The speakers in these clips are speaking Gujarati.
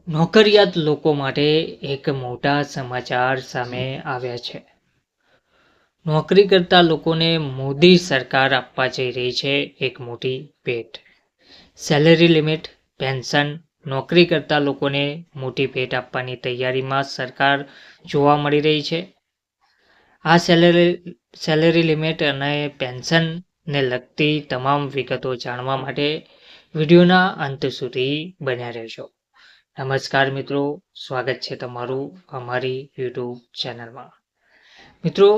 નોકરિયાત લોકો માટે એક મોટા સમાચાર સામે આવ્યા છે. નોકરી કરતા લોકોને મોદી સરકાર આપવા જઈ રહી છે એક મોટી ભેટ. સેલેરી લિમિટ, પેન્શન, નોકરી કરતા લોકોને મોટી ભેટ આપવાની તૈયારીમાં સરકાર જોવા મળી રહી છે. આ સેલેરી લિમિટ અને પેન્શનને લગતી તમામ વિગતો જાણવા માટે વિડીયોના અંત સુધી બન્યા રહેજો. નમસ્કાર મિત્રો, સ્વાગત છે તમારું અમારી યુટ્યુબ ચેનલમાં. મિત્રો,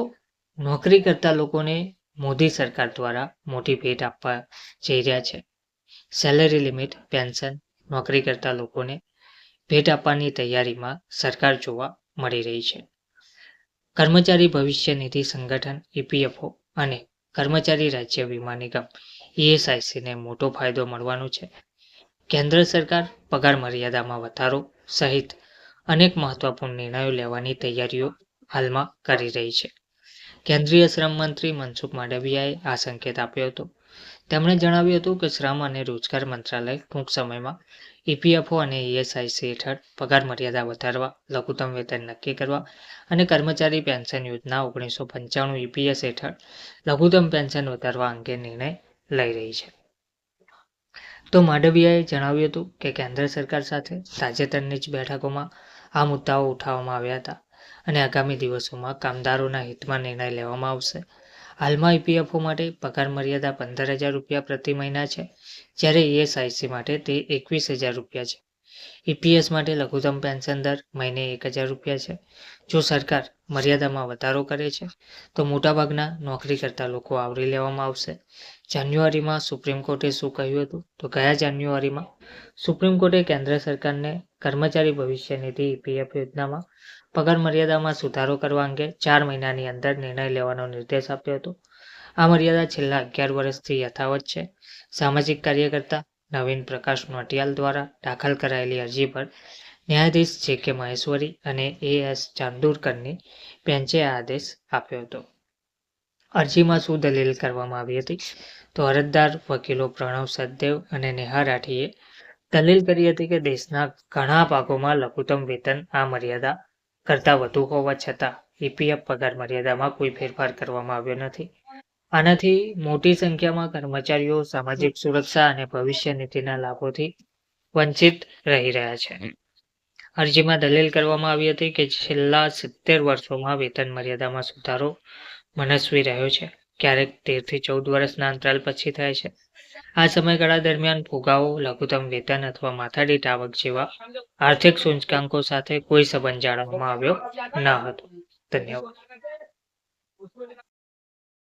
નોકરી કરતા લોકોને મોદી સરકાર દ્વારા મોટી ભેટ આપવા જઈ રહ્યા છે. સેલેરી લિમિટ, પેન્શન, નોકરી કરતા લોકોને ભેટ આપવાની તૈયારીમાં સરકાર જોવા મળી રહી છે. કર્મચારી ભવિષ્ય નિધિ સંગઠન EPFO અને કર્મચારી રાજ્ય વીમા નિગમ ESICને મોટો ફાયદો મળવાનો છે. કેન્દ્ર સરકાર પગાર મર્યાદામાં વધારો સહિત અનેક મહત્વપૂર્ણ નિર્ણયો લેવાની તૈયારીઓ હાલમાં કરી રહી છે. કેન્દ્રીય શ્રમ મંત્રી મનસુખ માંડવિયાએ આ સંકેત આપ્યો હતો. તેમણે જણાવ્યું હતું કે શ્રમ અને રોજગાર મંત્રાલય ટૂંક સમયમાં EPFO અને ESIC હેઠળ પગાર મર્યાદા વધારવા, લઘુત્તમ વેતન નક્કી કરવા અને કર્મચારી પેન્શન યોજના 1995 EPS હેઠળ લઘુત્તમ પેન્શન વધારવા અંગે નિર્ણય લઈ રહી છે. તો માંડવિયાએ જણાવ્યું હતું કે કેન્દ્ર સરકાર સાથે તાજેતરની જ બેઠકોમાં આ મુદ્દાઓ ઉઠાવવામાં આવ્યા હતા અને આગામી દિવસોમાં કામદારોના હિતમાં નિર્ણય લેવામાં આવશે. હાલમાં EPFO માટે પગાર મર્યાદા ₹15,000 પ્રતિ મહિના છે, જ્યારે ESIC માટે તે ₹21,000 છે. EPS માટે લઘુત્તમ પેન્શન દર મહિને ₹1,000 છે. જો સરકાર મર્યાદામાં વધારો કરે છે તો મોટાભાગના નોકરી કરતા લોકો આવરી લેવામાં આવશે. જાન્યુઆરીમાં સુપ્રીમ કોર્ટે શું કહ્યું હતું? તો ગયા જાન્યુઆરીમાં સુપ્રીમ કોર્ટે કેન્દ્ર સરકારને કર્મચારી ભવિષ્ય નિધિ EPF યોજનામાં પગાર મર્યાદામાં સુધારો કરવા અંગે 4 મહિનાની અંદર નિર્ણય લેવાનો નિર્દેશ આપ્યો હતો. આ મર્યાદા છેલ્લા 11 વર્ષથી યથાવત છે. સામાજિક કાર્યકર્તા નવીન પ્રકાશ નોટિયાલ દ્વારા દાખલ કરાયેલી અરજી પર ન્યાયાધીશ JK મહેશ્વરી અને AS ચાંદોરકરની બેન્ચે આ આદેશ આપ્યો હતો. અરજીમાં શું દલીલ કરવામાં આવી હતી? તો અરજદાર વકીલો પ્રણવ સચદેવ અને નેહા રાઠીએ દલીલ કરી હતી કે દેશના ઘણા ભાગોમાં લઘુત્તમ વેતન આ મર્યાદા કરતાં વધુ હોવા છતાં EPF પગાર મર્યાદામાં કોઈ ફેરફાર કરવામાં આવ્યો નથી. આનાથી મોટી સંખ્યામાં કર્મચારીઓ સામાજિક સુરક્ષા અને ભવિષ્ય નિધિના લાભોથી વંચિત રહી રહ્યા છે. અરજીમાં દલીલ કરવામાં આવી હતી કે છેલ્લા 70 વર્ષોમાં વેતન મર્યાદામાં સુધારો મનસ્વી રહ્યો છે, ક્યારેક 13 થી 14 વર્ષના અંતરાલ પછી થાય છે. આ સમયગાળા દરમિયાન ફુગાવો, લઘુત્તમ વેતન અથવા માથાદીઠ આવક જેવા આર્થિક સૂચકાંકો સાથે કોઈ સંબંધ જાળવવામાં આવ્યો ન હતો. ધન્યવાદ.